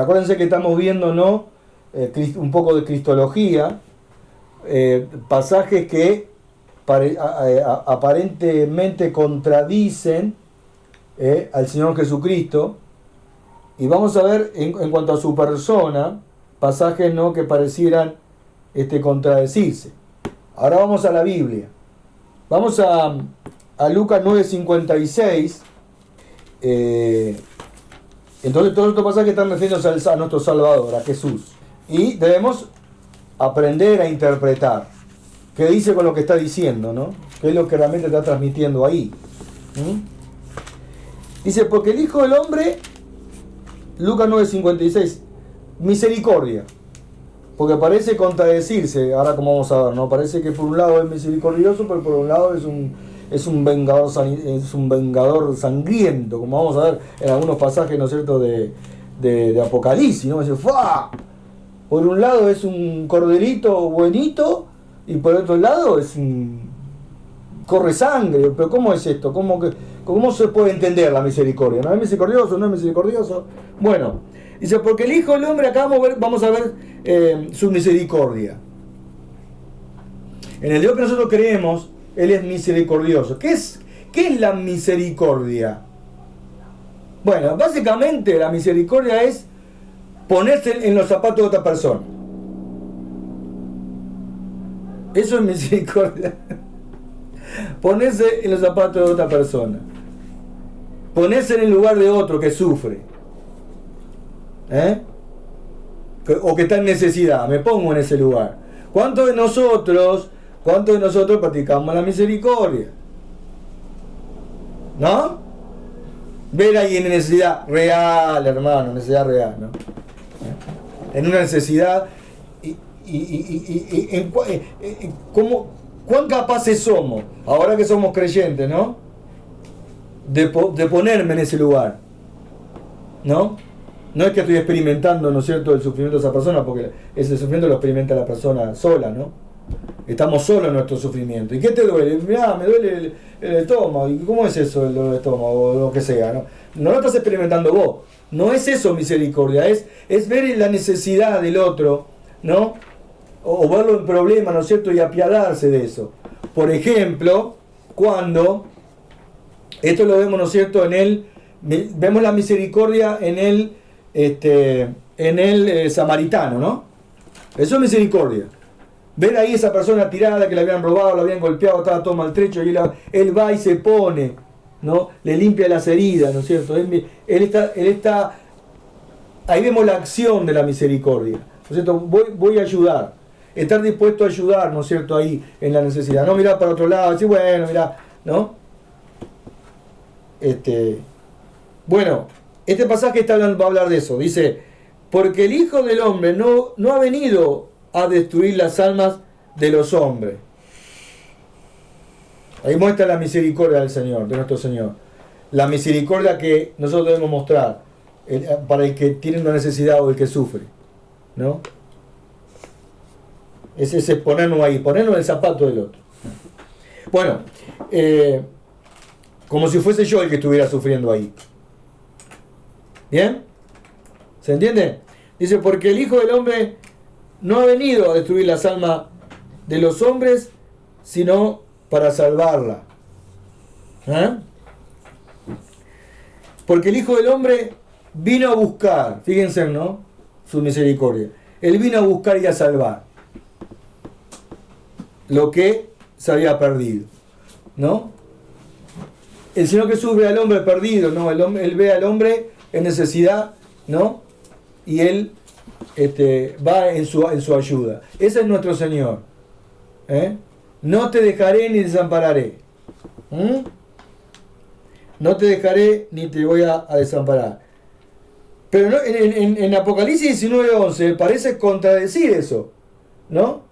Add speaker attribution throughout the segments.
Speaker 1: Acuérdense que estamos viendo, ¿no? Un poco de cristología, pasajes que aparentemente contradicen al Señor Jesucristo, y vamos a ver en cuanto a su persona, pasajes, ¿no?, que parecieran contradecirse. Ahora vamos a la Biblia. Vamos a Lucas 9:56. Entonces todos estos pasajes están refiriéndose a nuestro Salvador, a Jesús. Y debemos aprender a interpretar qué dice con lo que está diciendo, ¿no? Qué es lo que realmente está transmitiendo ahí. Dice, porque el Hijo del Hombre, Lucas 9:56, misericordia. Porque parece contradecirse, ahora como vamos a ver, ¿no? Parece que por un lado es misericordioso, pero por un lado es un vengador sangriento, como vamos a ver en algunos pasajes, ¿no es cierto?, de Apocalipsis, ¿no? Dice, ¡fua! Por un lado es un corderito buenito, y por otro lado es un corre sangre. Pero ¿cómo es esto? ¿Cómo se puede entender la misericordia? ¿No es misericordioso? ¿No es misericordioso? Bueno, dice, porque el Hijo del Hombre, acá vamos a ver su misericordia. En el Dios que nosotros creemos, Él es misericordioso. ¿Qué es la misericordia? Bueno, básicamente la misericordia es ponerse en los zapatos de otra persona. Eso es misericordia. Ponerse en los zapatos de otra persona. Ponerse en el lugar de otro que sufre. O que está en necesidad. Me pongo en ese lugar. ¿Cuántos de nosotros practicamos la misericordia? ¿No? Ver a alguien en necesidad real, hermano, necesidad real, ¿no? En una necesidad, ¿cuán capaces somos, ahora que somos creyentes, ¿no?, de ponerme en ese lugar, ¿no? No es que estoy experimentando, ¿no es cierto?, el sufrimiento de esa persona, porque ese sufrimiento lo experimenta la persona sola, ¿no? Estamos solos en nuestro sufrimiento. ¿Y qué te duele? Mirá, me duele el estómago. ¿Y cómo es eso, el dolor de estómago, o lo que sea, ¿no? No lo estás experimentando vos. No es eso misericordia, es ver la necesidad del otro, ¿no? O verlo en problema, ¿no es cierto?, y apiadarse de eso. Por ejemplo, cuando, esto lo vemos, ¿no es cierto?, vemos la misericordia en el samaritano, ¿no? Eso es misericordia. Ver ahí esa persona tirada, que la habían robado, la habían golpeado, estaba todo maltrecho, y él va y se pone, ¿no? Le limpia las heridas, ¿no es cierto? Él está, ahí vemos la acción de la misericordia, ¿no es cierto? Voy a ayudar, estar dispuesto a ayudar, ¿no es cierto?, ahí en la necesidad, no mirar para otro lado, decir, bueno, mirá, ¿no? Bueno, este pasaje va a hablar de eso, dice, porque el Hijo del Hombre no ha venido a destruir las almas de los hombres. Ahí muestra la misericordia del Señor, de nuestro Señor. La misericordia que nosotros debemos mostrar para el que tiene una necesidad o el que sufre, ¿no? Es ese ponernos ahí, ponernos en el zapato del otro. Bueno, como si fuese yo el que estuviera sufriendo ahí. ¿Bien? ¿Se entiende? Dice, porque el Hijo del Hombre no ha venido a destruir las almas de los hombres, sino para salvarla. Porque el Hijo del Hombre vino a buscar, fíjense, ¿no?, su misericordia. Él vino a buscar y a salvar lo que se había perdido, ¿no? El Señor Jesús ve al hombre perdido, ¿no? Él ve al hombre en necesidad, ¿no? Y Él va en su ayuda. Ese es nuestro Señor. No te dejaré ni desampararé. No te dejaré ni te voy a desamparar. Pero no, en Apocalipsis 19:11 parece contradecir eso, ¿no?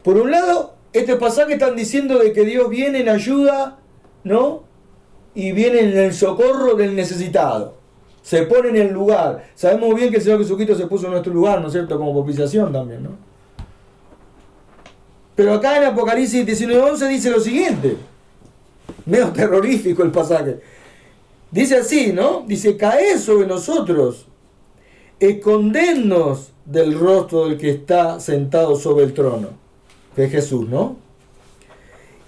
Speaker 1: Por un lado, este pasaje están diciendo de que Dios viene en ayuda, ¿no?, y viene en el socorro del necesitado. Se pone en el lugar. Sabemos bien que el Señor Jesucristo se puso en nuestro lugar, ¿no es cierto?, como propiciación también, ¿no? Pero acá en Apocalipsis 19:11 dice lo siguiente. Medio terrorífico el pasaje. Dice así, ¿no? Dice, caed sobre nosotros escondernos del rostro del que está sentado sobre el trono, que es Jesús, ¿no?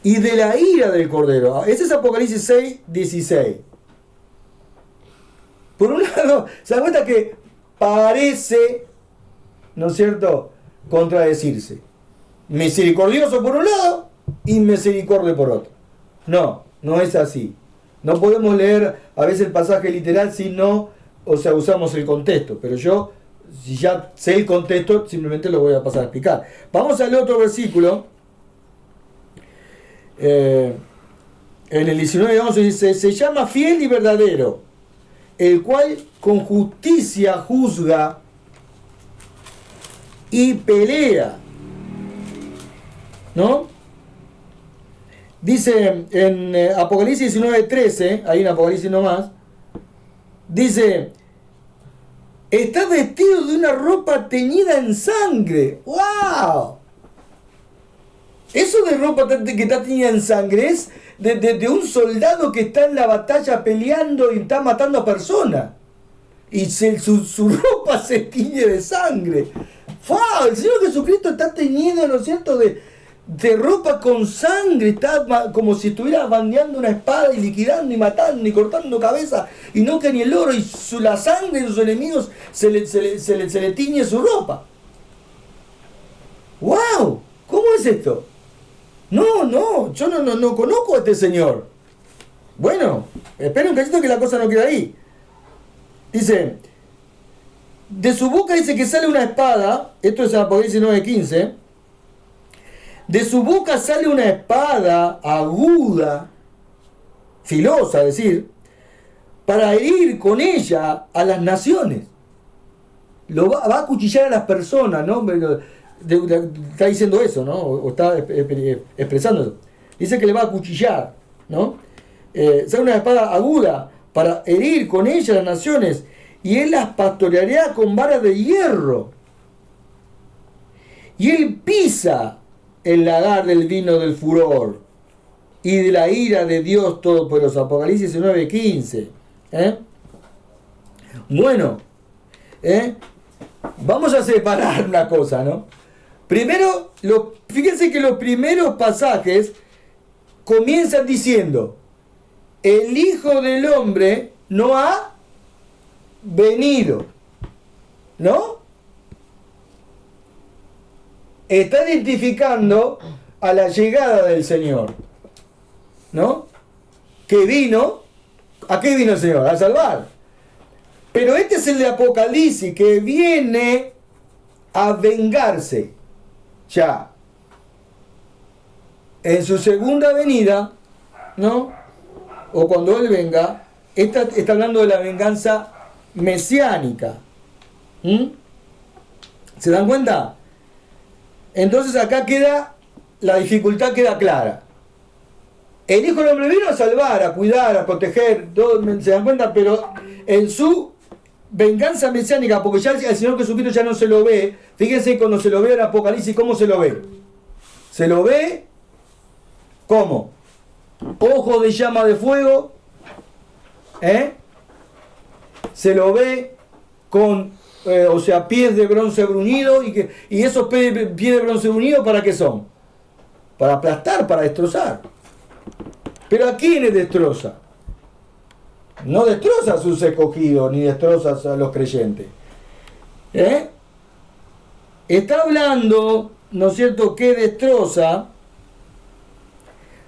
Speaker 1: Y de la ira del Cordero. Ese es Apocalipsis 6, 16. Por un lado, se da cuenta que parece, ¿no es cierto?, contradecirse. Misericordioso por un lado y misericordia por otro. No, no es así. No podemos leer a veces el pasaje literal si no, o sea, usamos el contexto. Pero yo, si ya sé el contexto, simplemente lo voy a pasar a explicar. Vamos a leer otro versículo. En el 19:11 dice: se llama fiel y verdadero, el cual con justicia juzga y pelea, ¿no? Dice en Apocalipsis 19:13, ahí en Apocalipsis nomás, dice: está vestido de una ropa teñida en sangre. ¡Wow! Eso de ropa que está teñida en sangre es de un soldado que está en la batalla peleando y está matando a personas. Y su ropa se tiñe de sangre. ¡Wow! El Señor Jesucristo está teñido, ¿no es cierto?, de ropa con sangre. Está como si estuviera bandeando una espada y liquidando y matando y cortando cabeza. Y no que ni el oro y la sangre de sus enemigos se le tiñe su ropa. ¡Wow! ¿Cómo es esto? No, yo no conozco a este señor. Bueno, espera un cachito que la cosa no queda ahí. Dice, de su boca dice que sale una espada, esto es Apocalipsis 9:15, de su boca sale una espada aguda, filosa, es decir, para herir con ella a las naciones. Va a acuchillar a las personas, ¿no? Está diciendo eso, ¿no? O está expresando eso. Dice que le va a acuchillar, ¿no? Sale una espada aguda para herir con ella a las naciones, y él las pastoreará con varas de hierro. Y él pisa el lagar del vino del furor y de la ira de Dios Todopoderoso. Apocalipsis 9:15. Bueno, vamos a separar una cosa, ¿no? Primero, fíjense que los primeros pasajes comienzan diciendo: el Hijo del Hombre no ha venido, ¿no? Está identificando a la llegada del Señor, ¿no? Que vino, ¿a qué vino el Señor? A salvar. Pero este es el de Apocalipsis, que viene a vengarse ya en su segunda venida, ¿no? O cuando Él venga, está hablando de la venganza mesiánica. ¿Se dan cuenta? Entonces acá la dificultad queda clara. El Hijo del Hombre vino a salvar, a cuidar, a proteger, todo, ¿se dan cuenta? Pero en su venganza mesiánica, porque ya el Señor Jesucristo ya no se lo ve. Fíjense cuando se lo ve en Apocalipsis, ¿cómo se lo ve? Se lo ve, ¿cómo? Ojos de llama de fuego, se lo ve con, pies de bronce bruñido, y esos pies de bronce bruñido, ¿para qué son? Para aplastar, para destrozar. Pero ¿a quiénes destroza? No destroza a sus escogidos, ni destroza a los creyentes. Está hablando, ¿no es cierto?, que destroza,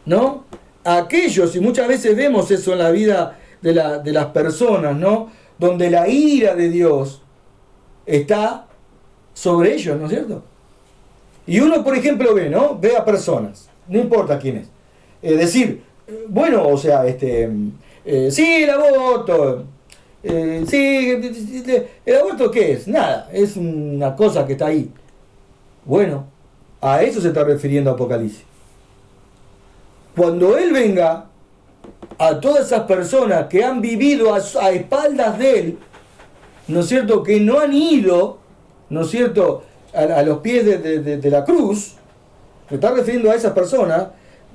Speaker 1: ¿no?, a aquellos, y muchas veces vemos eso en la vida de las personas, ¿no?, donde la ira de Dios está sobre ellos, ¿no es cierto? Y uno, por ejemplo, ve a personas, no importa quién es, decir, bueno, sí, el aborto, sí, ¿el aborto qué es? Nada, es una cosa que está ahí. Bueno, a eso se está refiriendo Apocalipsis. Cuando Él venga, a todas esas personas que han vivido a espaldas de Él, ¿no es cierto?, que no han ido, ¿no es cierto?, a los pies de la cruz, se está refiriendo a esas personas,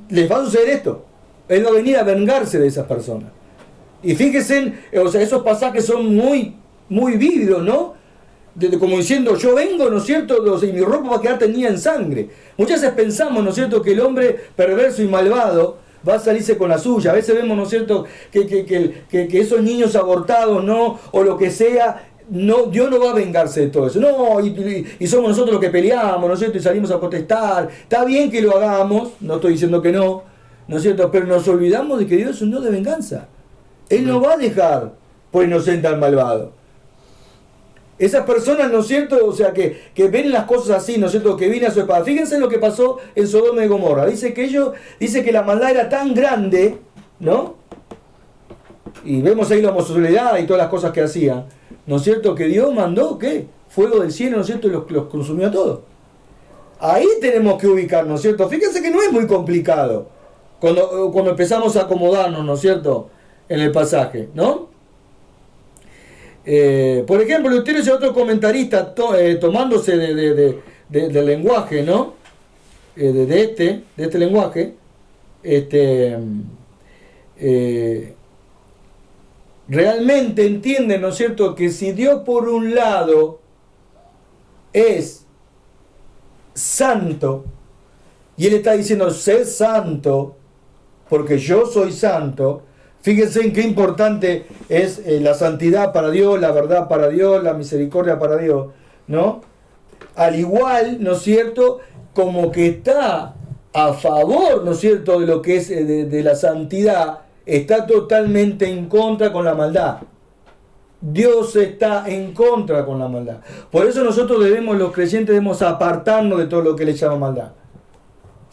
Speaker 1: les va a suceder esto. Él va a venir a vengarse de esas personas. Y fíjense, esos pasajes son muy, muy vívidos, ¿no? como diciendo, yo vengo, ¿no es cierto?, y mi ropa va a quedar teñida en sangre. Muchas veces pensamos, ¿no es cierto?, que el hombre perverso y malvado va a salirse con la suya. A veces vemos, ¿no es cierto?, que esos niños abortados, ¿no?, o lo que sea, no, Dios no va a vengarse de todo eso. No, y somos nosotros los que peleamos, ¿no es cierto?, y salimos a protestar. Está bien que lo hagamos, no estoy diciendo que no, ¿no es cierto?, pero nos olvidamos de que Dios es un Dios de venganza. Él no va a dejar por inocente al malvado. Esas personas, ¿no es cierto?, o sea, que ven las cosas así, ¿no es cierto?, que viene a su espada. Fíjense en lo que pasó en Sodoma y Gomorra. Dice que la maldad era tan grande, ¿no? Y vemos ahí la homosexualidad y todas las cosas que hacían, ¿no es cierto?, que Dios mandó, ¿qué? Fuego del cielo, ¿no es cierto?, y los consumió a todos. Ahí tenemos que ubicarnos, ¿no es cierto? Fíjense que no es muy complicado cuando empezamos a acomodarnos, ¿no es cierto?, en el pasaje, ¿no? Por ejemplo, Lutero y otro comentarista tomándose del lenguaje, ¿no? De este lenguaje, realmente entienden, ¿no es cierto?, que si Dios por un lado es santo, y Él está diciendo, sé santo, porque yo soy santo. Fíjense en qué importante es la santidad para Dios, la verdad para Dios, la misericordia para Dios, ¿no? Al igual, ¿no es cierto?, como que está a favor, ¿no es cierto?, de lo que es de la santidad, está totalmente en contra con la maldad. Dios está en contra con la maldad. Por eso nosotros los creyentes debemos apartarnos de todo lo que le llama maldad.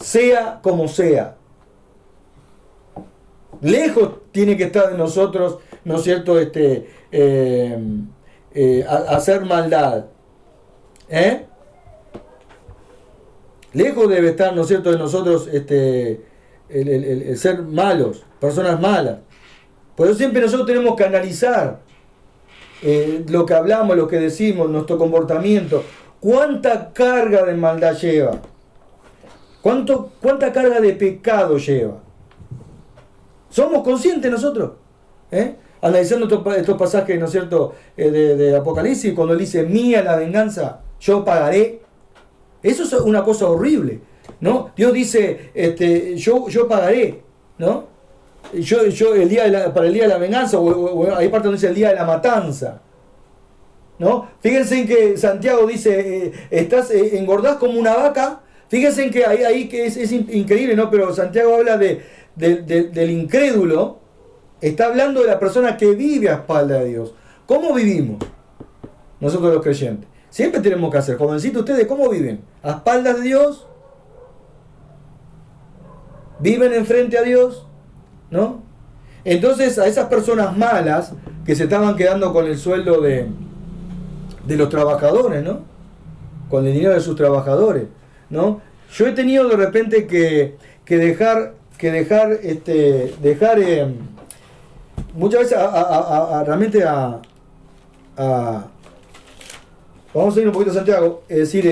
Speaker 1: Sea como sea. Lejos tiene que estar de nosotros, ¿no es cierto?, hacer maldad. Lejos debe estar, ¿no es cierto?, de nosotros el ser malos, personas malas. Por eso siempre nosotros tenemos que analizar lo que hablamos, lo que decimos, nuestro comportamiento. ¿Cuánta carga de maldad lleva? ¿Cuánta carga de pecado lleva? ¿Somos conscientes nosotros? Analizando estos pasajes, ¿no es cierto?, de Apocalipsis, cuando él dice, mía la venganza, yo pagaré. Eso es una cosa horrible, ¿no? Dios dice, yo pagaré, ¿no? Para el día de la venganza, o hay parte donde dice el día de la matanza, ¿no? Fíjense en que Santiago dice, engordás como una vaca. Fíjense en que ahí que es increíble, ¿no? Pero Santiago habla del incrédulo. Está hablando de la persona que vive a espalda de Dios. ¿Cómo vivimos nosotros los creyentes? Siempre tenemos que hacer, jovencitos, ustedes, ¿cómo viven? ¿A espaldas de Dios? ¿Viven enfrente a Dios? ¿No? Entonces, a esas personas malas que se estaban quedando con el sueldo de los trabajadores, ¿no? Con el dinero de sus trabajadores, ¿no? Yo he tenido de repente que dejar muchas veces realmente vamos a ir un poquito a Santiago, es decir,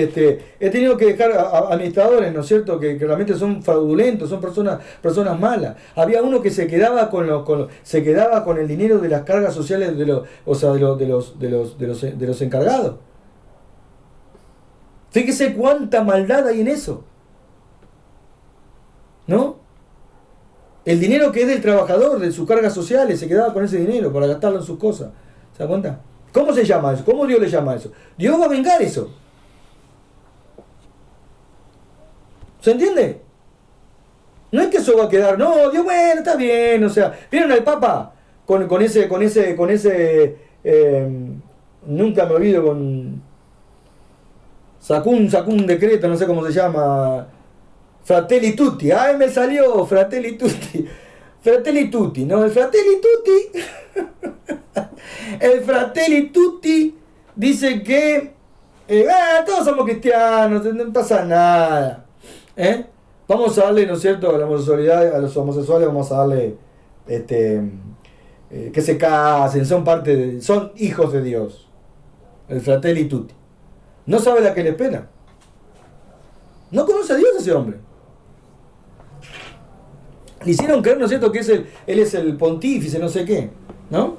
Speaker 1: he tenido que dejar a administradores, ¿no es cierto?, que realmente son fraudulentos, son personas malas. Había uno que se quedaba con el dinero de las cargas sociales de los encargados. Fíjese cuánta maldad hay en eso, ¿no? El dinero que es del trabajador, de sus cargas sociales, se quedaba con ese dinero para gastarlo en sus cosas. ¿Se da cuenta? ¿Cómo se llama eso? ¿Cómo Dios le llama eso? Dios va a vengar eso. ¿Se entiende? No es que eso va a quedar, no, Dios, bueno, está bien, o sea, ¿vieron al Papa? Con ese, nunca me olvido, sacó un decreto, no sé cómo se llama, Fratelli Tutti, ¡ay, me salió! Fratelli Tutti, ¿no? El Fratelli Tutti, el Fratelli Tutti dice que todos somos cristianos, no pasa nada, vamos a darle, ¿no es cierto?, a la homosexualidad, a los homosexuales vamos a darle, que se casen, son hijos de Dios, el Fratelli Tutti. No sabe la que le espera. No conoce a Dios ese hombre. Le hicieron creer, ¿no es cierto?, que él es el pontífice, no sé qué, ¿no?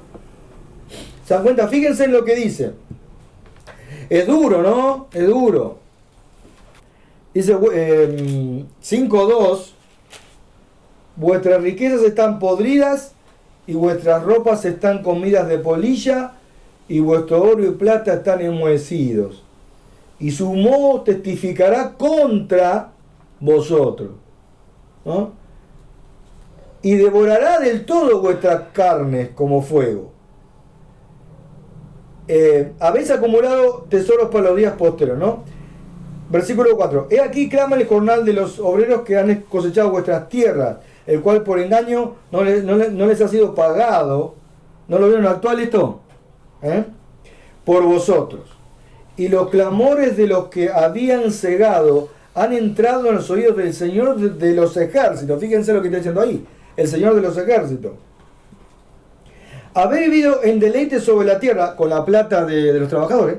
Speaker 1: ¿Se dan cuenta? Fíjense en lo que dice. Es duro, ¿no? Es duro. Dice 5.2, vuestras riquezas están podridas y vuestras ropas están comidas de polilla y vuestro oro y plata están enmohecidos. Y su moho testificará contra vosotros, ¿no? Y devorará del todo vuestras carnes como fuego. Habéis acumulado tesoros para los días posteros, ¿no? Versículo 4. He aquí clama el jornal de los obreros que han cosechado vuestras tierras, el cual por engaño no les ha sido pagado. ¿No lo vieron actual esto? Por vosotros. Y los clamores de los que habían cegado han entrado en los oídos del Señor de los ejércitos. Fíjense lo que está diciendo ahí. El Señor de los ejércitos. Habéis vivido en deleite sobre la tierra con la plata de los trabajadores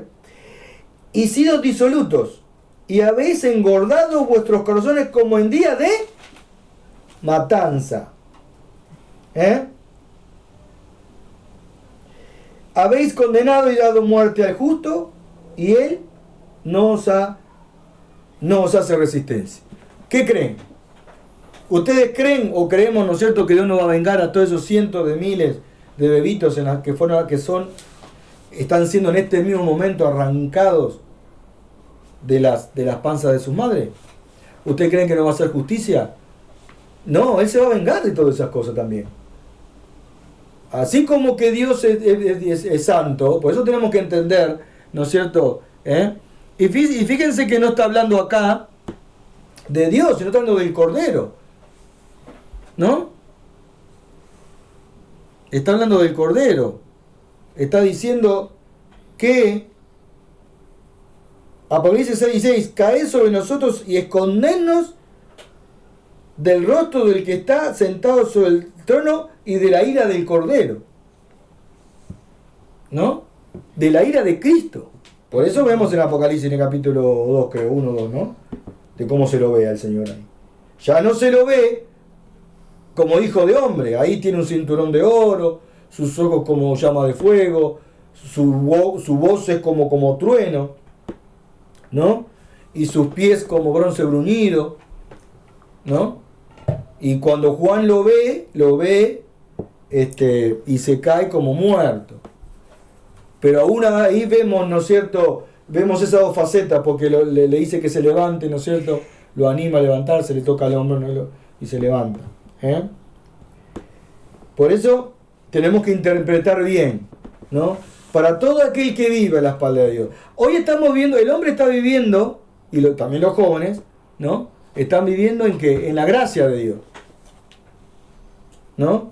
Speaker 1: y sido disolutos. Y habéis engordado vuestros corazones como en día de matanza. Habéis condenado y dado muerte al justo, y él no os hace resistencia. ¿Qué creen? ¿Ustedes creen o creemos, ¿no es cierto?, que Dios no va a vengar a todos esos cientos de miles de bebitos están siendo en este mismo momento arrancados de las panzas de sus madres? ¿Ustedes creen que no va a hacer justicia? No, Él se va a vengar de todas esas cosas también. Así como que Dios es santo, por eso tenemos que entender, ¿no es cierto? Y fíjense que no está hablando acá de Dios, sino está hablando del Cordero, ¿no? Está hablando del Cordero. Está diciendo que Apocalipsis 6:6, caed sobre nosotros y escondednos del rostro del que está sentado sobre el trono y de la ira del Cordero, ¿no? De la ira de Cristo. Por eso vemos en Apocalipsis en el capítulo 2, creo, 1, 2, ¿no? De cómo se lo ve al Señor ahí. Ya no se lo ve como hijo de hombre. Ahí tiene un cinturón de oro, sus ojos como llama de fuego, su voz es como trueno, ¿no? Y sus pies como bronce bruñido, ¿no? Y cuando Juan lo ve y se cae como muerto. Pero aún ahí vemos, ¿no es cierto?, vemos esas dos facetas, porque le dice que se levante, ¿no es cierto?, lo anima a levantarse, le toca el hombro, ¿no?, y se levanta. Por eso tenemos que interpretar bien, ¿no? Para todo aquel que vive a la espalda de Dios. Hoy estamos viendo, el hombre está viviendo, y también los jóvenes, ¿no?, están viviendo en ¿qué? En la gracia de Dios, ¿no?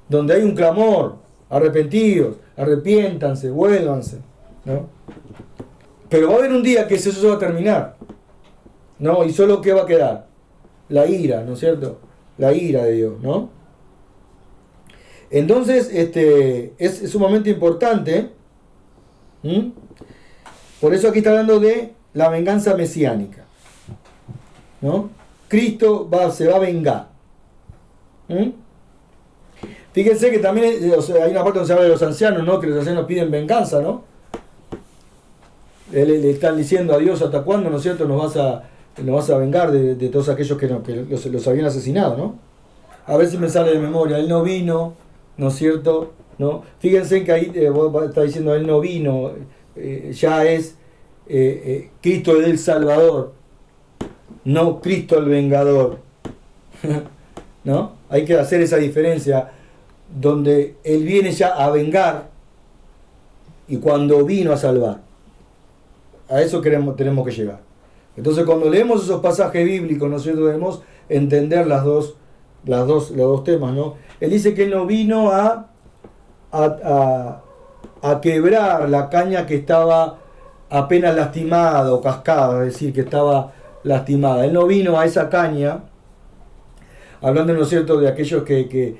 Speaker 1: Donde hay un clamor, arrepentidos, arrepiéntanse, vuélvanse, ¿no? Pero va a haber un día que eso se va a terminar, ¿no? Y solo ¿qué va a quedar? La ira, ¿no es cierto? La ira de Dios, ¿no? Entonces, es sumamente importante. Por eso aquí está hablando de la venganza mesiánica, ¿no? Cristo se va a vengar. Fíjense que también hay una parte donde se habla de los ancianos, ¿no? Que los ancianos piden venganza, ¿no? Le están diciendo a Dios, ¿hasta cuándo, no es cierto, nos vas a vengar de todos aquellos que los habían asesinado, ¿no? A ver si me sale de memoria. Él no vino, ¿no es cierto? ¿No? Fíjense que ahí está diciendo, Él no vino, ya es Cristo el Salvador, no Cristo el Vengador. ¿No? Hay que hacer esa diferencia, donde Él viene ya a vengar y cuando vino a salvar. A eso tenemos que llegar. Entonces, cuando leemos esos pasajes bíblicos, ¿no es cierto?, debemos entender los dos temas, ¿no? Él dice que Él no vino a quebrar la caña que estaba apenas lastimada o cascada, es decir, que estaba lastimada. Él no vino a esa caña, hablando, ¿no es cierto?, de aquellos que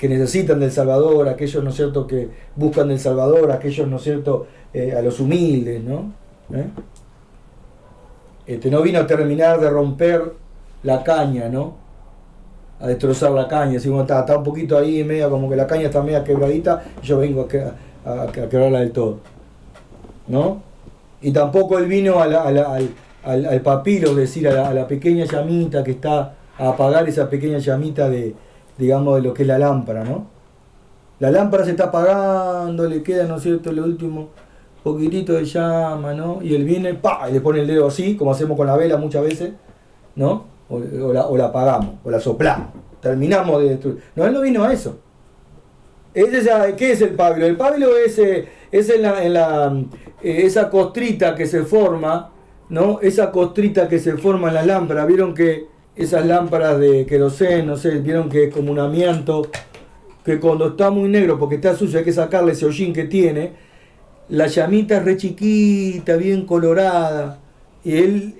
Speaker 1: necesitan del Salvador, aquellos, ¿no es cierto?, que buscan del Salvador, aquellos, ¿no es cierto?, a los humildes, ¿no? No vino a terminar de romper la caña, ¿no? A destrozar la caña, si uno está un poquito ahí, media, como que la caña está media quebradita, yo vengo a quebrarla del todo, ¿no? Y tampoco él vino al papiro, es decir, a la pequeña llamita que está, a apagar esa pequeña llamita de, digamos, de lo que es la lámpara, ¿no? La lámpara se está apagando, le queda, ¿no es cierto?, lo último poquitito de llama, ¿no? Y él viene, ¡pa!, y le pone el dedo así, como hacemos con la vela muchas veces, ¿no? O la apagamos, o la soplamos. Terminamos de destruir. No, él no vino a eso. ¿Qué es el pábilo? El pábilo es esa costrita que se forma, ¿no? Esa costrita que se forma en la lámpara. Vieron que esas lámparas de queroseno, no sé, vieron que es como un amianto, que cuando está muy negro, porque está sucio, hay que sacarle ese hollín que tiene. La llamita es re chiquita, bien colorada. Y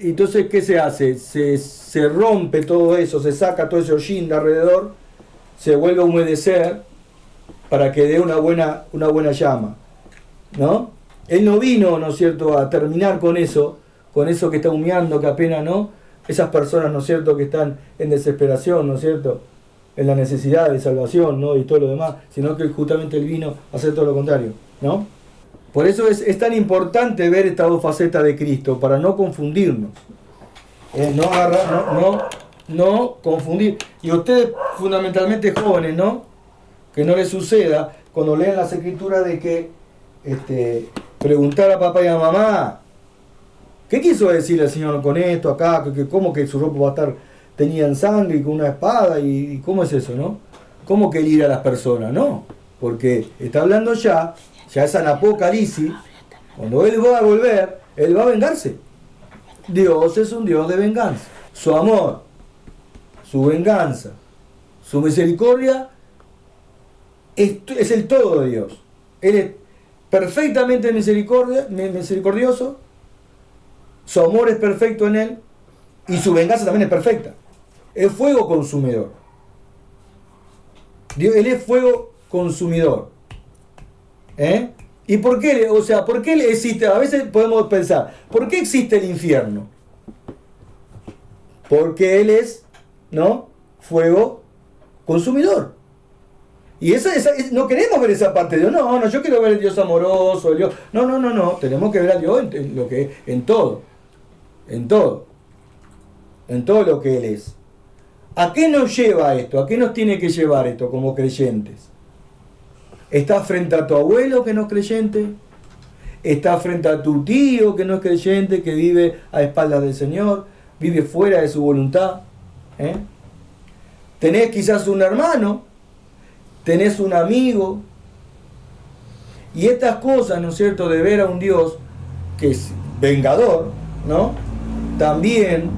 Speaker 1: entonces, ¿qué se hace? Se rompe todo eso, se saca todo ese hollín de alrededor, se vuelve a humedecer para que dé una buena llama, ¿no? Él no vino, ¿no es cierto?, a terminar con eso que está humeando, que apenas, ¿no? Esas personas, ¿no es cierto?, que están en desesperación, ¿no es cierto?, en la necesidad de salvación, ¿no?, y todo lo demás, sino que justamente él vino a hacer todo lo contrario, ¿no? Por eso es tan importante ver estas dos facetas de Cristo, para no confundirnos. No confundir. Y ustedes, fundamentalmente jóvenes, ¿no?, que no les suceda cuando lean las escrituras de que preguntar a papá y a mamá, ¿qué quiso decir el Señor con esto acá? ¿Cómo que su ropa va a estar teñida en sangre y con una espada? ¿Y cómo es eso, no? ¿Cómo que herir a las personas? No, porque está hablando ya es en Apocalipsis, cuando Él va a volver, Él va a vengarse. Dios es un Dios de venganza. Su amor, su venganza, su misericordia es el todo de Dios. Él es perfectamente misericordioso, su amor es perfecto en Él y su venganza también es perfecta. Es fuego consumidor. Él es fuego consumidor. ¿Y por qué? O sea, ¿por qué existe? A veces podemos pensar, ¿por qué existe el infierno? Porque Él es, ¿no?, fuego consumidor. Y no queremos ver esa parte de Dios. No, yo quiero ver el Dios amoroso, el Dios. No. Tenemos que ver a Dios en todo lo que Él es. ¿A qué nos lleva esto? ¿A qué nos tiene que llevar esto como creyentes? ¿Estás frente a tu abuelo que no es creyente? ¿Estás frente a tu tío que no es creyente, que vive a espaldas del Señor, vive fuera de su voluntad? ¿Tenés quizás un hermano? ¿Tenés un amigo? Y estas cosas, ¿no es cierto?, de ver a un Dios que es vengador, ¿no?, también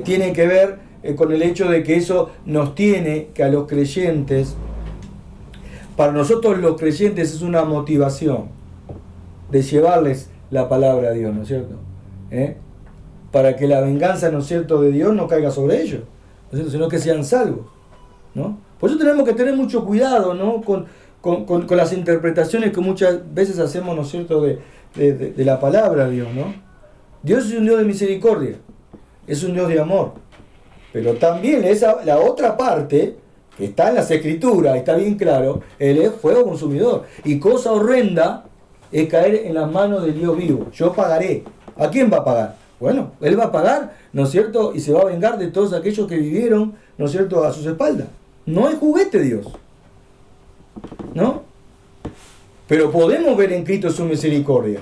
Speaker 1: tiene que ver con el hecho de que eso nos tiene que a los creyentes, para nosotros los creyentes es una motivación de llevarles la palabra a Dios, ¿no es cierto? Para que la venganza, ¿no es cierto?, de Dios no caiga sobre ellos, ¿no es cierto?, sino que sean salvos, ¿no? Por eso tenemos que tener mucho cuidado, ¿no?, con las interpretaciones que muchas veces hacemos, ¿no es cierto?, de la palabra de Dios, ¿no? Dios es un Dios de misericordia, es un Dios de amor, pero también la otra parte que está en las Escrituras, está bien claro, Él es fuego consumidor. Y cosa horrenda es caer en las manos del Dios vivo. Yo pagaré. ¿A quién va a pagar? Bueno, Él va a pagar, ¿no es cierto?, y se va a vengar de todos aquellos que vivieron, ¿no es cierto?, a sus espaldas. No es juguete Dios, ¿no? Pero podemos ver en Cristo su misericordia,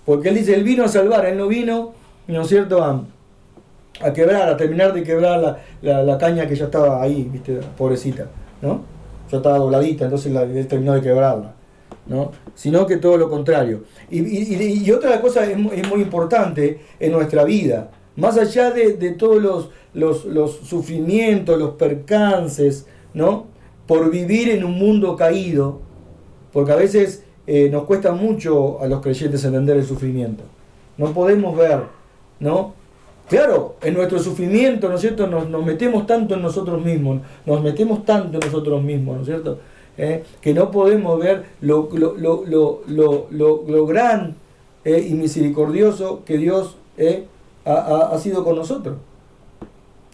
Speaker 1: porque Él dice, Él vino a salvar, Él no vino, ¿no es cierto?, a quebrar, a terminar de quebrar la caña que ya estaba ahí, ¿viste?, pobrecita, ¿no? Ya estaba dobladita, entonces Él terminó de quebrarla, ¿no? Sino que todo lo contrario. Y otra cosa es muy importante en nuestra vida, más allá de todos los sufrimientos, los percances, ¿no?, por vivir en un mundo caído, porque a veces nos cuesta mucho a los creyentes entender el sufrimiento. No podemos ver, ¿no? Claro, en nuestro sufrimiento, ¿no es cierto?, nos metemos tanto en nosotros mismos, ¿no es cierto?, que no podemos ver lo gran y misericordioso que Dios ha sido con nosotros,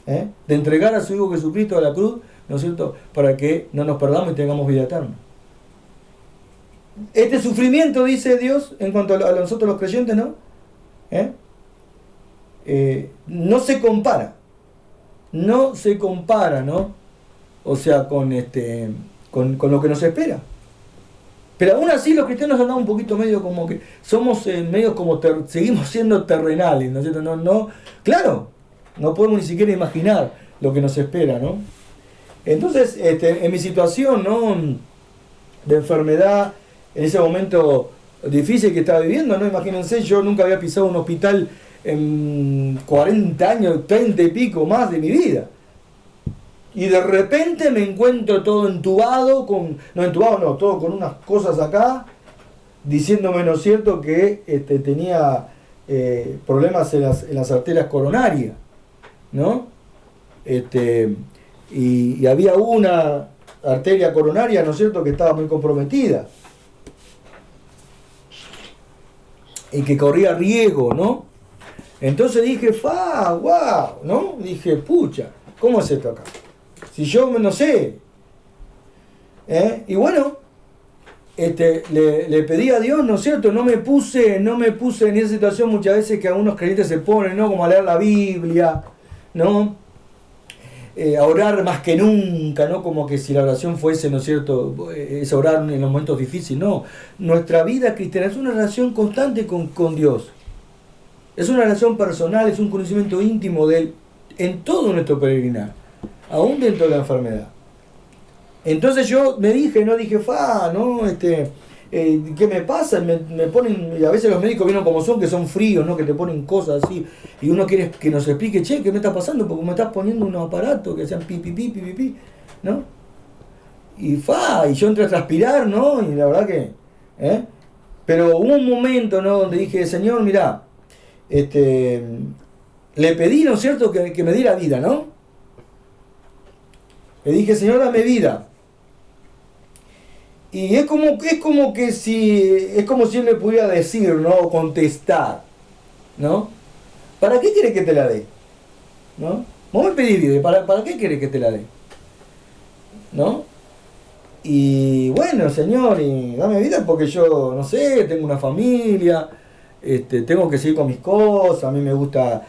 Speaker 1: de entregar a su Hijo Jesucristo a la cruz, ¿no es cierto?, para que no nos perdamos y tengamos vida eterna. Este sufrimiento, dice Dios, en cuanto a nosotros los creyentes, ¿no? No se compara. No se compara, ¿no? O sea, con lo que nos espera. Pero aún así los cristianos andamos un poquito medio como que somos medio como seguimos siendo terrenales, ¿no es cierto? Claro, no podemos ni siquiera imaginar lo que nos espera, ¿no? Entonces, en mi situación, ¿no?, de enfermedad, en ese momento difícil que estaba viviendo, ¿no? Imagínense, yo nunca había pisado un hospital en 40 años, 30 y pico más de mi vida. Y de repente me encuentro todo entubado, todo con unas cosas acá, diciéndome, ¿no es cierto?, que tenía problemas en las arterias coronarias, ¿no? Y había una arteria coronaria, ¿no es cierto?, que estaba muy comprometida y que corría riesgo, ¿no? Entonces dije, wow, ¿no? Dije, pucha, ¿cómo es esto acá? Si yo no sé. Y bueno, le pedí a Dios, ¿no es cierto? No me puse en esa situación muchas veces que algunos creyentes se ponen, ¿no? Como a leer la Biblia, ¿no? A orar más que nunca, ¿no? Como que si la oración fuese, ¿no es cierto?, es orar en los momentos difíciles. No, nuestra vida cristiana es una relación constante con Dios. Es una relación personal, es un conocimiento íntimo de Él en todo nuestro peregrinar, aún dentro de la enfermedad. Entonces yo me dije, ¿no? ¿Qué me pasa? Me ponen, y a veces los médicos vienen como son, que son fríos, ¿no? Que te ponen cosas así, y uno quiere que nos explique, che, ¿qué me está pasando? Porque me estás poniendo unos aparatos que hacían pi, ¿no? Y yo entré a transpirar, ¿no? Y la verdad que, pero hubo un momento, ¿no?, donde dije, Señor, mirá, le pedí, ¿no es cierto?, que me diera vida, ¿no? Le dije, Señor, dame vida. Y es como si Él me pudiera decir, ¿no?, contestar, ¿no? ¿Para qué quieres que te la dé? ¿No? Vos me pedís vida, ¿para qué quieres que te la dé? ¿No? Y bueno, Señor, y dame vida porque yo, no sé, tengo una familia, tengo que seguir con mis cosas, a mí me gusta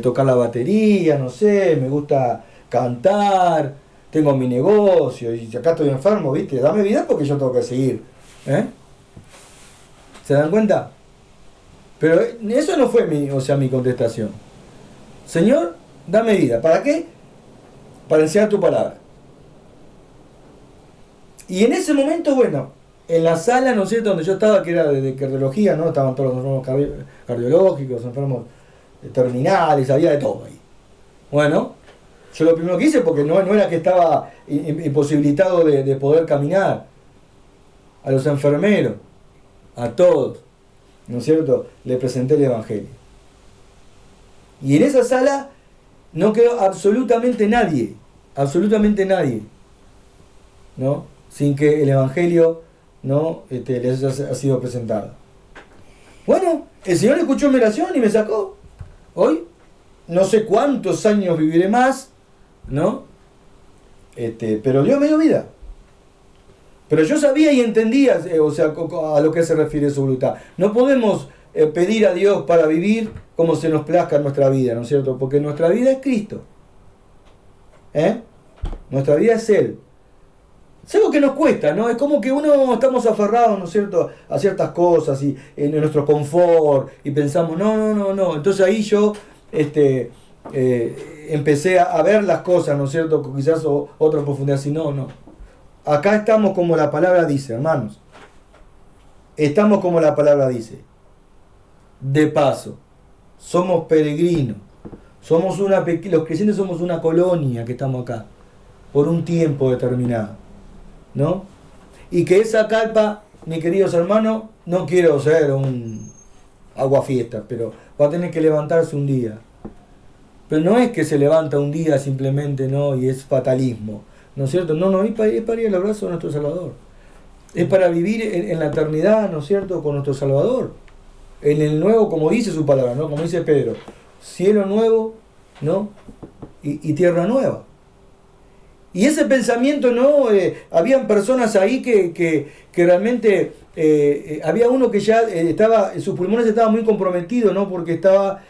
Speaker 1: tocar la batería, no sé, me gusta cantar, tengo mi negocio y acá estoy enfermo, ¿viste? Dame vida porque yo tengo que seguir. ¿Se dan cuenta? Pero eso no fue mi contestación. Señor, dame vida. ¿Para qué? Para enseñar tu palabra. Y en ese momento, bueno, en la sala, ¿no es cierto?, donde yo estaba, que era de cardiología, ¿no? Estaban todos los enfermos cardiológicos, enfermos terminales, había de todo ahí. Bueno, yo lo primero que hice, porque no era que estaba imposibilitado de poder caminar, a los enfermeros, a todos, ¿no es cierto?, le presenté el Evangelio. Y en esa sala no quedó absolutamente nadie, ¿no?, sin que el Evangelio, ¿no?, les haya sido presentado. Bueno, el Señor escuchó mi oración y me sacó. Hoy, no sé cuántos años viviré más, ¿no? Pero Dios me dio vida. Pero yo sabía y entendía, a lo que se refiere su voluntad. No podemos pedir a Dios para vivir como se nos plazca en nuestra vida, ¿no es cierto? Porque nuestra vida es Cristo. Nuestra vida es Él. Es algo que nos cuesta, ¿no? Es como que uno estamos aferrados, ¿no es cierto?, a ciertas cosas y en nuestro confort y pensamos, no. Entonces ahí yo empecé a ver las cosas, ¿no es cierto?, con quizás otra profundidad, así, no. Acá estamos como la palabra dice, hermanos. Estamos como la palabra dice. De paso, somos peregrinos. Los creyentes somos una colonia que estamos acá, por un tiempo determinado, ¿no? Y que esa carpa, mis queridos hermanos, no quiero ser un aguafiestas, pero va a tener que levantarse un día. Pero no es que se levanta un día simplemente, ¿no?, y es fatalismo, ¿no es cierto? No, es para ir al abrazo de nuestro Salvador. Es para vivir en la eternidad, ¿no es cierto?, con nuestro Salvador. En el nuevo, como dice su palabra, ¿no?, como dice Pedro, cielo nuevo, ¿no?, y tierra nueva. Y ese pensamiento, ¿no? Habían personas ahí que realmente, había uno que ya sus pulmones estaban muy comprometidos, ¿no? Porque estaba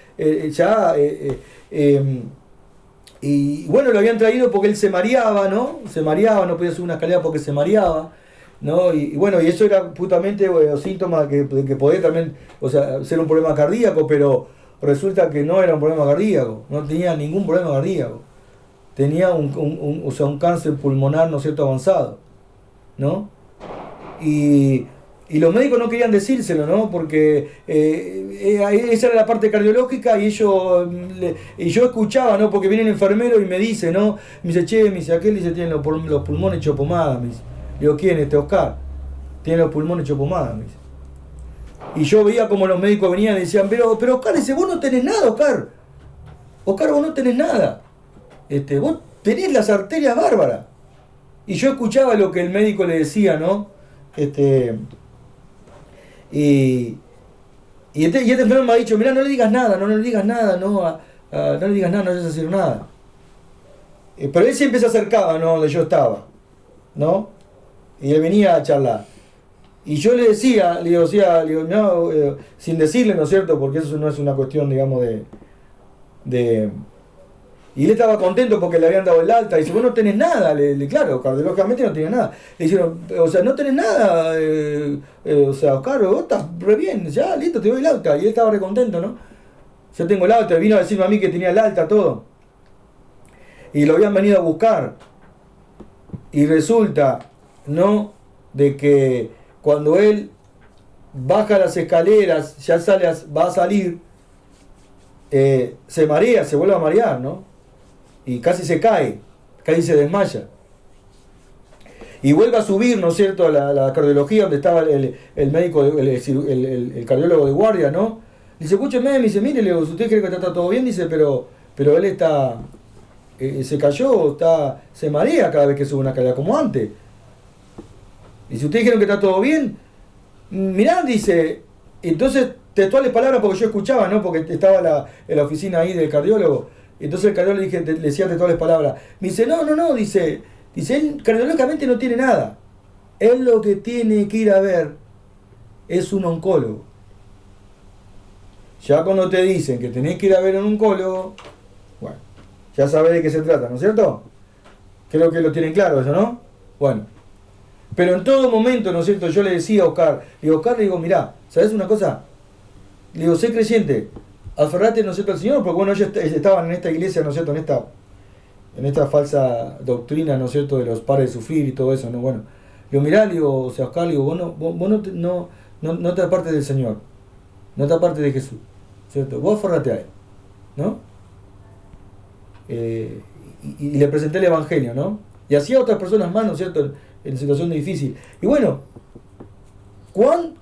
Speaker 1: y bueno, lo habían traído porque él se mareaba, ¿no? Se mareaba, no podía subir una escalera porque se mareaba, ¿no? Y bueno, y eso era justamente síntoma de que podía también, o sea, ser un problema cardíaco, pero resulta que no era un problema cardíaco, no tenía ningún problema cardíaco. Tenía un cáncer pulmonar, ¿no es cierto?, avanzado, ¿no? Y los médicos no querían decírselo, ¿no? Porque esa era la parte cardiológica y y yo escuchaba, ¿no? Porque viene el enfermero y me dice, ¿no? Me dice, che, me dice, aquel dice, tiene los pulmones hechos pomada, me dice. Digo, ¿quién? Oscar. Tiene los pulmones hechos pomada, me dice. Y yo veía como los médicos venían y decían, pero Oscar, dice, vos no tenés nada, Oscar. Oscar, vos no tenés nada. Vos tenés las arterias bárbaras. Y yo escuchaba lo que el médico le decía, ¿no? Y este enfermo me ha dicho, mirá, no le digas nada, no le digas nada, no le digas nada, no vayas a decir nada. Pero él siempre se acercaba, ¿no? Donde yo estaba, ¿no? Y él venía a charlar. Y yo le decía, no, sin decirle, ¿no es cierto? Porque eso no es una cuestión, digamos, y él estaba contento porque le habían dado el alta. Y dice, vos no tenés nada. Claro, cardiológicamente no tenía nada. Le dijeron, o sea, no tenés nada. O sea, Oscar, vos estás re bien. Ya, listo, te doy el alta. Y él estaba re contento, ¿no? Yo tengo el alta. Vino a decirme a mí que tenía el alta, todo. Y lo habían venido a buscar. Y resulta, ¿no? De que cuando él baja las escaleras, ya va a salir, se marea, se vuelve a marear, ¿no? Y casi se cae, casi se desmaya. Y vuelve a subir, ¿no es cierto?, a la cardiología donde estaba el médico, el cardiólogo de guardia, ¿no? Dice, escúcheme, me dice, mire, si usted cree que está todo bien, dice, pero él está, se cayó, se marea cada vez que sube una escalera, como antes. Y si ustedes dijeron que está todo bien, mirá, dice, entonces, textuales palabras, porque yo escuchaba, ¿no? Porque estaba en la oficina ahí del cardiólogo. Entonces el cardiólogo le decía textuales palabras. Me dice, no, dice, él cardiológicamente no tiene nada. Él lo que tiene que ir a ver es un oncólogo. Ya cuando te dicen que tenés que ir a ver a un oncólogo, bueno, ya sabés de qué se trata, ¿no es cierto? Creo que lo tienen claro eso, ¿no? Bueno. Pero en todo momento, ¿no es cierto? Yo le decía a Oscar, le digo, mirá, ¿sabés una cosa? Le digo, sé creyente, aferrate, ¿no es cierto?, al Señor, porque bueno, ellos estaban en esta iglesia, ¿no es cierto?, en esta falsa doctrina, ¿no es cierto?, de los pares de sufrir y todo eso, ¿no? Bueno, le digo, mirá, le digo, o sea, Oscar, le digo, vos no te apartes del Señor, no te apartes de Jesús, ¿cierto? Vos aferrate a Él, ¿no? Y le presenté el Evangelio, ¿no? Y así a otras personas más, ¿no es cierto?, en situación difícil. Y bueno, ¿cuán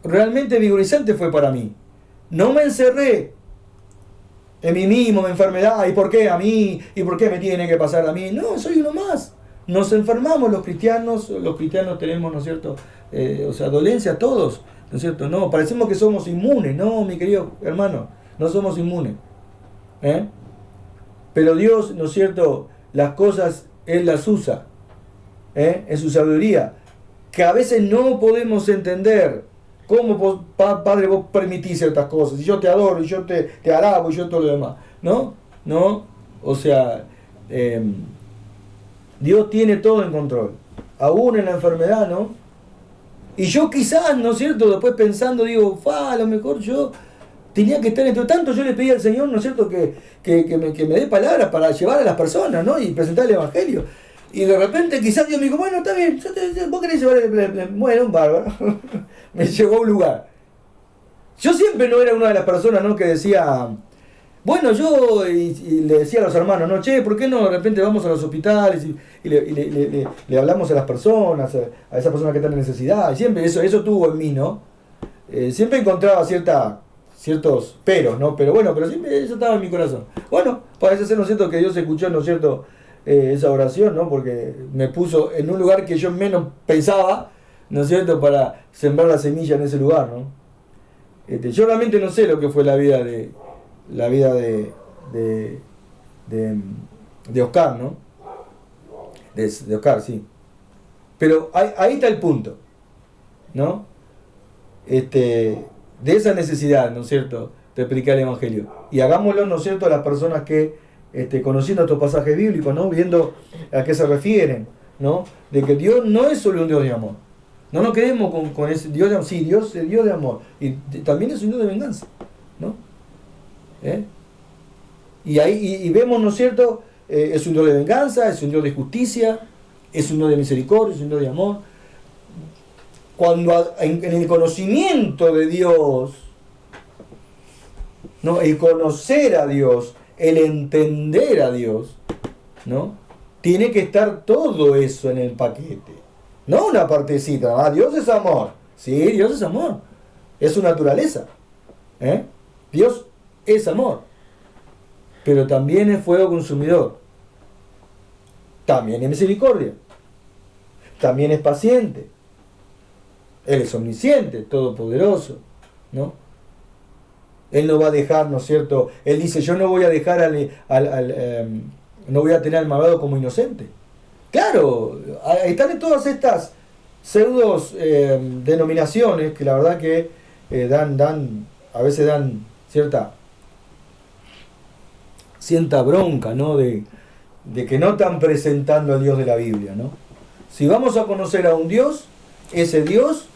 Speaker 1: realmente vigorizante fue para mí? No me encerré en mí mismo, en enfermedad, ¿y por qué a mí? ¿Y por qué me tiene que pasar a mí? No, soy uno más. Nos enfermamos los cristianos tenemos, ¿no es cierto?, o sea, dolencia todos, ¿no es cierto? No, parecemos que somos inmunes, no, mi querido hermano, no somos inmunes. Pero Dios, ¿no es cierto?, las cosas Él las usa, en su sabiduría, que a veces no podemos entender. ¿Cómo, Padre, vos permitís ciertas cosas? Y yo te adoro, y yo te alabo, y yo todo lo demás. ¿No? O sea, Dios tiene todo en control. Aún en la enfermedad, ¿no? Y yo quizás, ¿no es cierto?, después pensando, digo, a lo mejor yo tenía que estar entre tanto. Yo le pedí al Señor, ¿no es cierto?, que me dé palabras para llevar a las personas, ¿no?, y presentar el Evangelio. Y de repente quizás Dios me dijo, bueno, está bien, vos querés llevar bueno, un bárbaro. Me llevó a un lugar. Yo siempre no era una de las personas, ¿no?, que decía, bueno, yo y le decía a los hermanos, no, che, ¿por qué no de repente vamos a los hospitales y le hablamos a las personas, a esas personas que están en necesidad? Y siempre eso tuvo en mí, ¿no? Siempre encontraba ciertos peros, ¿no? Pero bueno, pero siempre eso estaba en mi corazón. Bueno, parece ser, ¿no es cierto?, que Dios escuchó, ¿no es cierto?, esa oración, ¿no? Porque me puso en un lugar que yo menos pensaba, ¿no es cierto?, para sembrar la semilla en ese lugar, ¿no? Yo realmente no sé lo que fue la vida de de Oscar, ¿no? De Oscar, sí. Pero ahí está el punto, ¿no? De esa necesidad, ¿no es cierto?, de predicar el Evangelio. Y hagámoslo, ¿no es cierto?, a las personas que, conociendo estos pasajes bíblicos, ¿no?, viendo a qué se refieren, ¿no?, de que Dios no es solo un Dios de amor. No nos quedemos con ese Dios de amor. Sí, Dios es Dios de amor. Y también es un Dios de venganza, ¿no? Y vemos, ¿no es cierto?, es un Dios de venganza, es un Dios de justicia, es un Dios de misericordia, es un Dios de amor. Cuando en el conocimiento de Dios, ¿no?, el conocer a Dios, el entender a Dios, ¿no?, tiene que estar todo eso en el paquete, no una partecita. Dios es amor, sí, Dios es amor, es su naturaleza, Dios es amor, pero también es fuego consumidor, también es misericordia, también es paciente. Él es omnisciente, todopoderoso, ¿no? Él no va a dejar, ¿no es cierto? Él dice, yo no voy a dejar no voy a tener al malvado como inocente. Claro, están en todas estas pseudos denominaciones que la verdad que a veces dan cierta bronca, ¿no? De que no están presentando al Dios de la Biblia, ¿no? Si vamos a conocer a un Dios, ese Dios,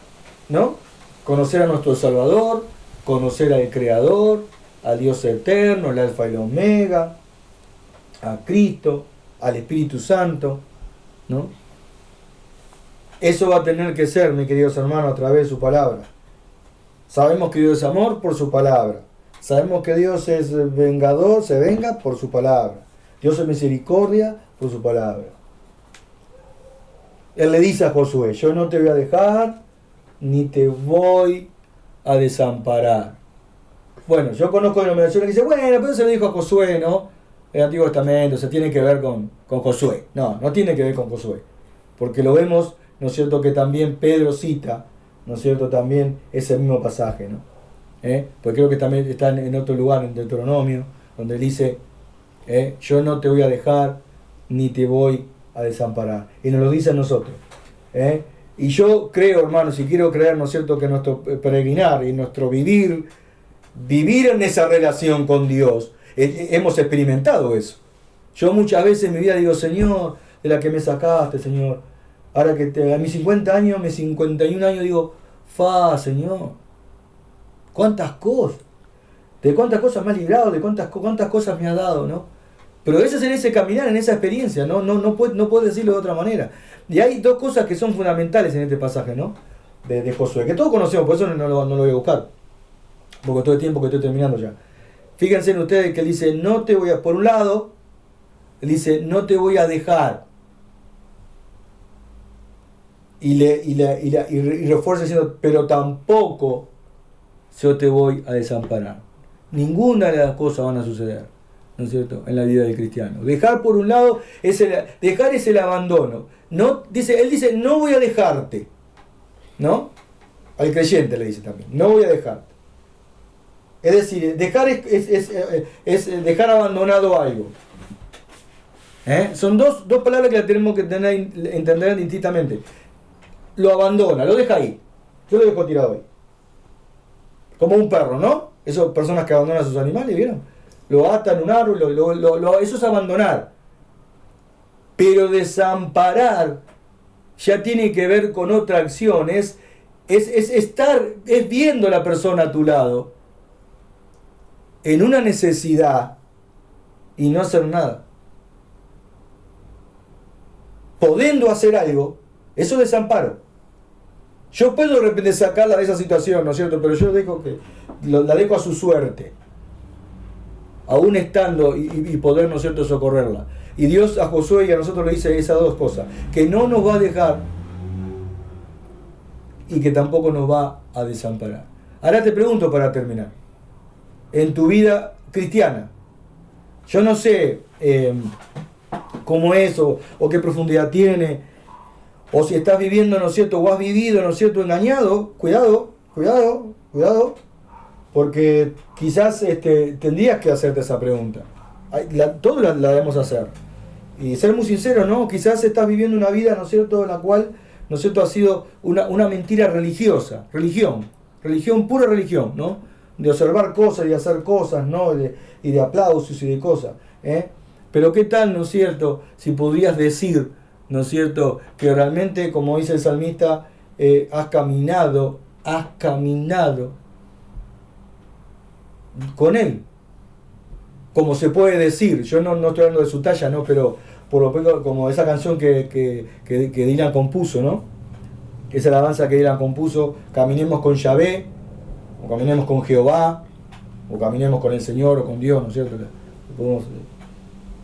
Speaker 1: ¿no?, conocer a nuestro Salvador, conocer al Creador, al Dios eterno, el Alfa y el Omega, a Cristo, al Espíritu Santo, ¿no? Eso va a tener que ser, mis queridos hermanos, a través de su palabra. Sabemos que Dios es amor por su palabra. Sabemos que Dios es vengador, se venga por su palabra. Dios es misericordia por su palabra. Él le dice a Josué, yo no te voy a dejar ni te voy a desamparar. Bueno, yo conozco denominaciones que dicen, bueno, pero se lo dijo a Josué, ¿no?, el Antiguo Testamento, se tiene que ver con Josué. No, no tiene que ver con Josué. Porque lo vemos, ¿no es cierto?, que también Pedro cita, ¿no es cierto?, también ese mismo pasaje, ¿no? Porque creo que también está en otro lugar, en Deuteronomio, donde dice, yo no te voy a dejar ni te voy a desamparar. Y nos lo dice a nosotros. Y yo creo, hermanos, y quiero creer, ¿no es cierto?, que nuestro peregrinar y nuestro vivir en esa relación con Dios, hemos experimentado eso. Yo muchas veces en mi vida digo, Señor, de la que me sacaste, Señor, ahora que a mis 50 años, mis 51 años, digo, Señor, cuántas cosas, de cuántas cosas me has librado, de cuántas cosas me has dado, ¿no? Pero eso es en ese caminar, en esa experiencia, no puedo decirlo de otra manera. Y hay dos cosas que son fundamentales en este pasaje, ¿no?, de Josué, que todos conocemos, por eso no lo voy a buscar, porque todo el tiempo que estoy terminando ya. Fíjense en ustedes que él dice, por un lado, él dice, no te voy a dejar. Y refuerza diciendo, pero tampoco yo te voy a desamparar. Ninguna de las cosas van a suceder, ¿no es cierto?, en la vida del cristiano. Dejar, por un lado, dejar es el abandono. Él dice, no voy a dejarte, ¿no? Al creyente le dice también, no voy a dejarte. Es decir, dejar es dejar abandonado algo. Son dos palabras que tenemos que entender distintamente. Lo abandona, lo deja ahí. Yo lo dejo tirado ahí. Como un perro, ¿no? Esas personas que abandonan a sus animales, ¿vieron? Lo atan a un árbol, eso es abandonar. Pero desamparar ya tiene que ver con otra acción. Es viendo a la persona a tu lado en una necesidad y no hacer nada. Podendo hacer algo, eso es desamparo. Yo puedo de repente sacarla de esa situación, ¿no es cierto? Pero yo la dejo a su suerte, aún estando y poder, ¿no es cierto?, socorrerla. Y Dios a Josué y a nosotros le dice esas dos cosas, que no nos va a dejar y que tampoco nos va a desamparar. Ahora te pregunto para terminar, en tu vida cristiana, yo no sé cómo es o qué profundidad tiene, o si estás viviendo, ¿no es cierto?, o has vivido, ¿no es cierto?, engañado. Cuidado, porque quizás tendrías que hacerte esa pregunta. Todos la debemos hacer. Y ser muy sincero, ¿no? Quizás estás viviendo una vida, ¿no es cierto?, en la cual, ¿no es cierto?, ha sido una mentira religiosa, pura religión, ¿no? De observar cosas y hacer cosas, ¿no? Y de aplausos y de cosas, ¿eh? Pero qué tal, ¿no es cierto?, si podrías decir, ¿no es cierto?, que realmente, como dice el salmista, has caminado con él, como se puede decir. Yo no estoy hablando de su talla, ¿no? Pero por lo menos como esa canción que Dylan compuso, ¿no? Esa alabanza que Dylan compuso, caminemos con Yahvé, o caminemos con Jehová, o caminemos con el Señor o con Dios, ¿no es cierto? Lo podemos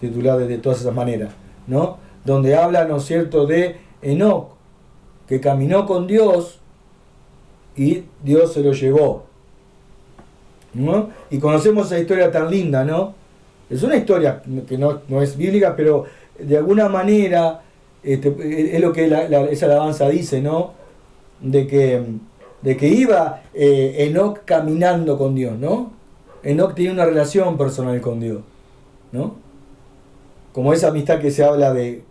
Speaker 1: titular de todas esas maneras, ¿no? Donde habla, ¿no es cierto?, de Enoc, que caminó con Dios y Dios se lo llevó, ¿no? Y conocemos esa historia tan linda, ¿no? Es una historia que no es bíblica, pero de alguna manera es lo que esa alabanza dice, ¿no? De que iba Enoc caminando con Dios, ¿no? Enoc tenía una relación personal con Dios, ¿no? Como esa amistad que se habla de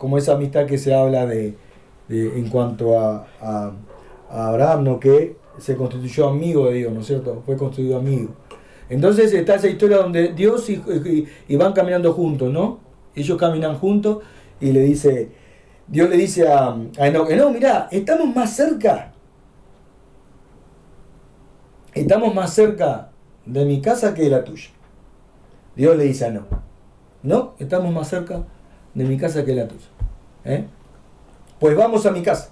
Speaker 1: en cuanto a Abraham, ¿no? Que se constituyó amigo de Dios, ¿no es cierto? Fue constituido amigo. Entonces está esa historia donde Dios y van caminando juntos, ¿no? Ellos caminan juntos y Dios le dice a Enoc, Enoc, mirá, estamos más cerca de mi casa que de la tuya. Dios le dice a Enoc, no, estamos más cerca de mi casa que de la tuya. Pues vamos a mi casa.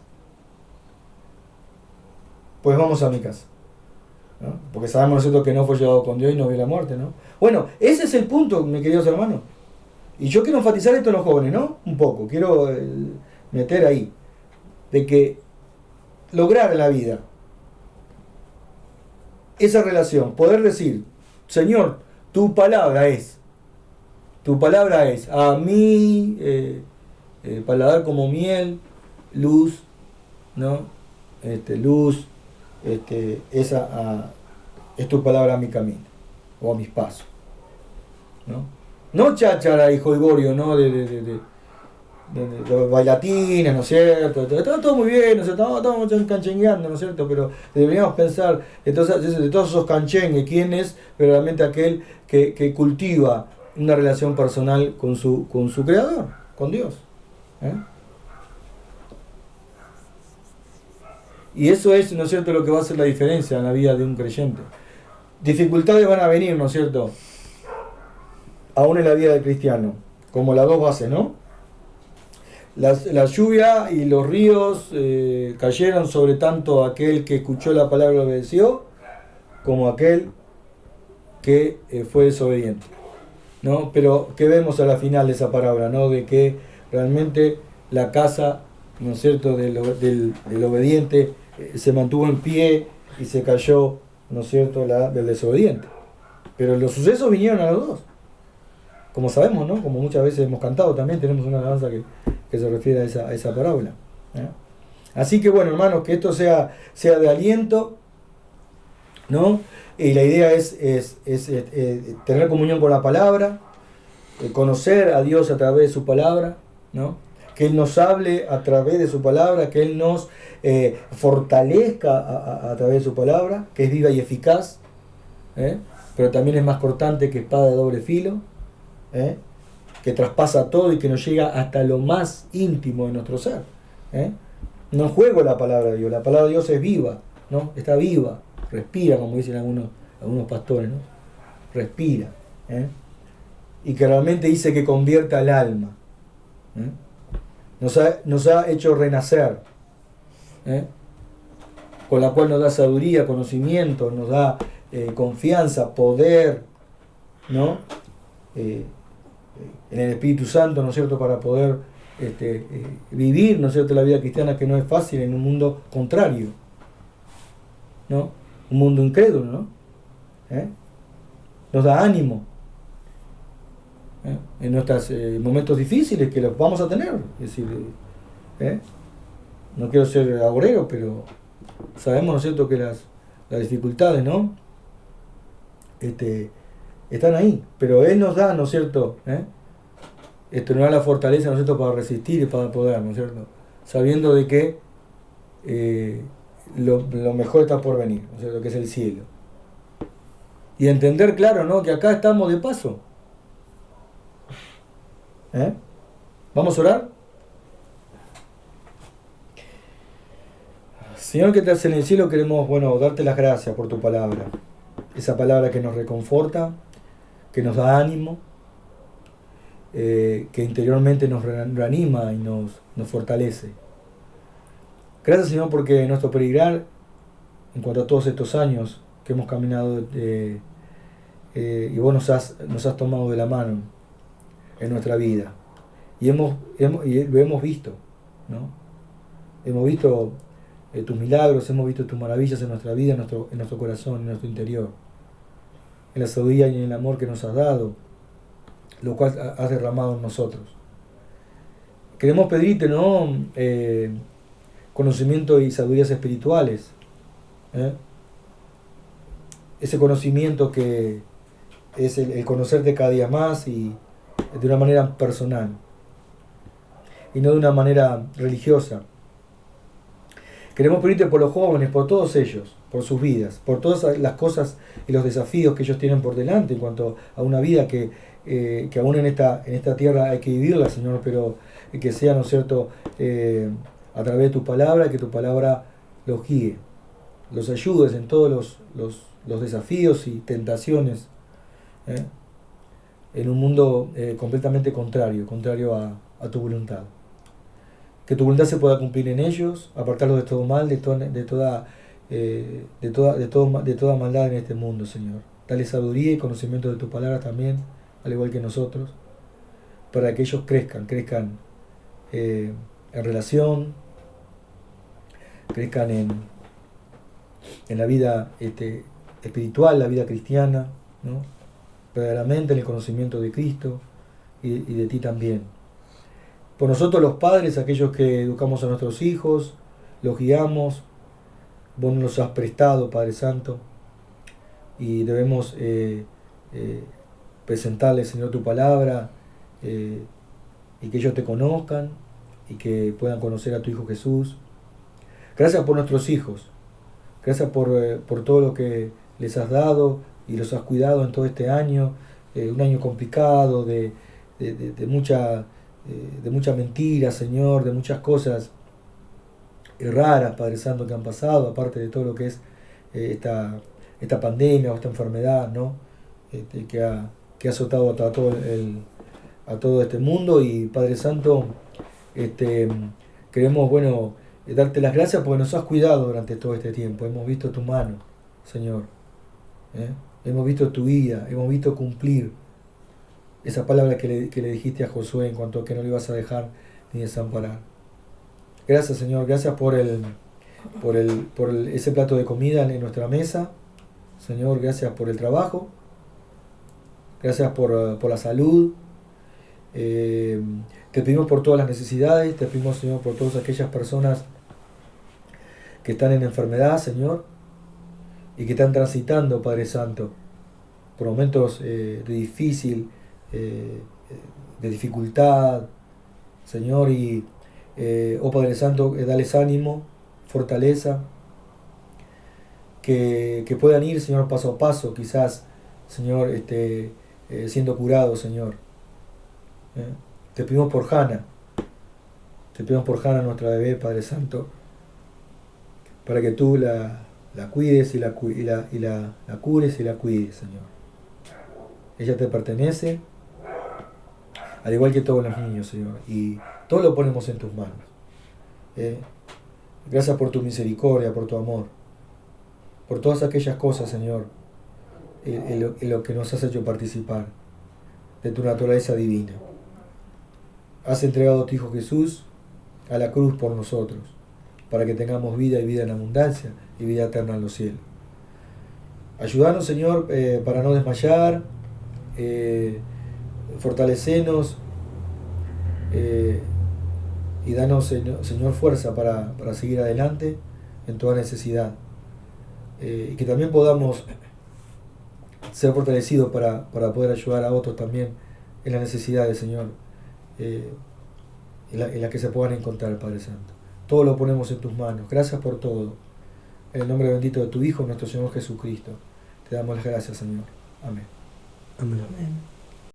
Speaker 1: ¿No? Porque sabemos nosotros que no fue llevado con Dios y no vio la muerte, ¿no? Bueno, ese es el punto, mis queridos hermanos. Y yo quiero enfatizar esto en los jóvenes, ¿no? Un poco, quiero meter ahí. De que lograr en la vida esa relación, poder decir, Señor, tu palabra es a mí, paladar como miel, luz, ¿no? Luz, es tu palabra a mi camino o a mis pasos, no cháchara y jolgorio, ¿no? de bailatines, ¿no es cierto? Está todo muy bien, ¿no es cierto? Estamos canchengueando, ¿no es cierto? Pero deberíamos pensar de todos esos canchengues, quién es verdaderamente aquel que cultiva una relación personal con su creador, con Dios, Y eso es, ¿no es cierto?, lo que va a hacer la diferencia en la vida de un creyente. Dificultades van a venir, ¿no es cierto?, aún en la vida del cristiano, como las dos bases, ¿no? La lluvia y los ríos cayeron sobre tanto aquel que escuchó la palabra y obedeció, como aquel que fue desobediente, ¿no? Pero ¿qué vemos a la final de esa parábola, ¿no? De que realmente la casa, ¿no es cierto?, del obediente se mantuvo en pie y se cayó, ¿no es cierto?, la del desobediente. Pero los sucesos vinieron a los dos, como sabemos, ¿no? Como muchas veces hemos cantado también, tenemos una alabanza que se refiere a esa parábola, Así que bueno, hermanos, que esto sea de aliento, ¿no? Y la idea es tener comunión con la palabra, conocer a Dios a través de su palabra, ¿no? Que Él nos hable a través de su palabra, que Él nos fortalezca a través de su palabra, que es viva y eficaz, pero también es más cortante que espada de doble filo, que traspasa todo y que nos llega hasta lo más íntimo de nuestro ser. No juego la palabra de Dios, la palabra de Dios es viva, ¿no? Está viva, respira, como dicen algunos pastores, ¿no? Respira, y que realmente dice que convierta el alma, nos ha hecho renacer, con la cual nos da sabiduría, conocimiento, nos da confianza, poder, ¿no? En el Espíritu Santo, ¿no es cierto?, para poder vivir, ¿no es cierto?, la vida cristiana, que no es fácil en un mundo contrario, ¿no? Un mundo incrédulo, ¿no? Nos da ánimo en nuestros momentos difíciles que los vamos a tener. Es decir, no quiero ser agorero, pero sabemos, ¿no es cierto?, que las dificultades, ¿no?, están ahí, pero Él nos da, ¿no es cierto?, nos da la fortaleza, ¿no es cierto?, para resistir y para poder, ¿no es cierto?, sabiendo de que lo mejor está por venir, ¿no es cierto?, que es el cielo. Y entender, claro, ¿no?, que acá estamos de paso. ¿Vamos a orar? Señor que estás en el cielo, queremos, darte las gracias por tu palabra. Esa palabra que nos reconforta, que nos da ánimo, que interiormente nos reanima y nos fortalece. Gracias, Señor, porque nuestro peregrinar, en cuanto a todos estos años que hemos caminado, y vos nos has tomado de la mano en nuestra vida. Y lo hemos visto, ¿no? Hemos visto tus milagros, hemos visto tus maravillas en nuestra vida, en nuestro corazón, en nuestro interior. En la sabiduría y en el amor que nos has dado, lo cual has derramado en nosotros. Queremos pedirte, ¿no?, conocimiento y sabidurías espirituales. Ese conocimiento que es el conocerte cada día más y de una manera personal y no de una manera religiosa. Queremos pedirte por los jóvenes, por todos ellos, por sus vidas, por todas las cosas y los desafíos que ellos tienen por delante en cuanto a una vida que aún en esta tierra hay que vivirla, Señor, pero que sea, ¿no es cierto?, a través de tu palabra, que tu palabra los guíe, los ayudes en todos los desafíos y tentaciones, en un mundo completamente contrario a tu voluntad. Que tu voluntad se pueda cumplir en ellos, apartarlos de todo mal, de toda maldad en este mundo, Señor. Dale sabiduría y conocimiento de tu palabra también, al igual que nosotros, para que ellos crezcan en relación, crezcan en la vida espiritual, la vida cristiana, ¿no?, verdaderamente en el conocimiento de Cristo y de ti también. Por nosotros los padres, aquellos que educamos a nuestros hijos, los guiamos, vos nos los has prestado, Padre Santo, y debemos presentarles, Señor, tu palabra, y que ellos te conozcan y que puedan conocer a tu Hijo Jesús. Gracias por nuestros hijos, gracias por todo lo que les has dado y los has cuidado en todo este año, un año complicado, de mucha mentira, Señor, de muchas cosas raras, Padre Santo, que han pasado, aparte de todo lo que es esta pandemia o esta enfermedad, ¿no?, que ha azotado a todo este mundo. Y Padre Santo, queremos, darte las gracias porque nos has cuidado durante todo este tiempo. Hemos visto tu mano, Señor, hemos visto tu guía, hemos visto cumplir esa palabra que le dijiste a Josué en cuanto a que no le ibas a dejar ni desamparar. Gracias, Señor, gracias por ese plato de comida en nuestra mesa. Señor, gracias por el trabajo, gracias por la salud. Te pedimos por todas las necesidades, te pedimos, Señor, por todas aquellas personas que están en enfermedad, Señor, y que están transitando, Padre Santo, por momentos de dificultad, Señor, y Padre Santo, dales ánimo, fortaleza, que puedan ir, Señor, paso a paso, quizás, Señor, siendo curados, Señor. Te pedimos por Hannah, nuestra bebé, Padre Santo, para que tú la cuides y la cures y la cuides, Señor. Ella te pertenece, al igual que todos los niños, Señor, y todo lo ponemos en tus manos. Gracias por tu misericordia, por tu amor, por todas aquellas cosas, Señor, en lo que nos has hecho participar de tu naturaleza divina. Has entregado a tu Hijo Jesús a la cruz por nosotros, para que tengamos vida y vida en abundancia y vida eterna en los cielos. Ayúdanos, Señor, para no desmayar, fortalecenos, y danos, Señor, fuerza para seguir adelante en toda necesidad, y que también podamos ser fortalecidos para poder ayudar a otros también en las necesidades, Señor, en la que se puedan encontrar, Padre Santo. Todo lo ponemos en tus manos. Gracias por todo. En el nombre bendito de tu Hijo, nuestro Señor Jesucristo. Te damos las gracias, Señor. Amén.
Speaker 2: Amén.
Speaker 3: Amén.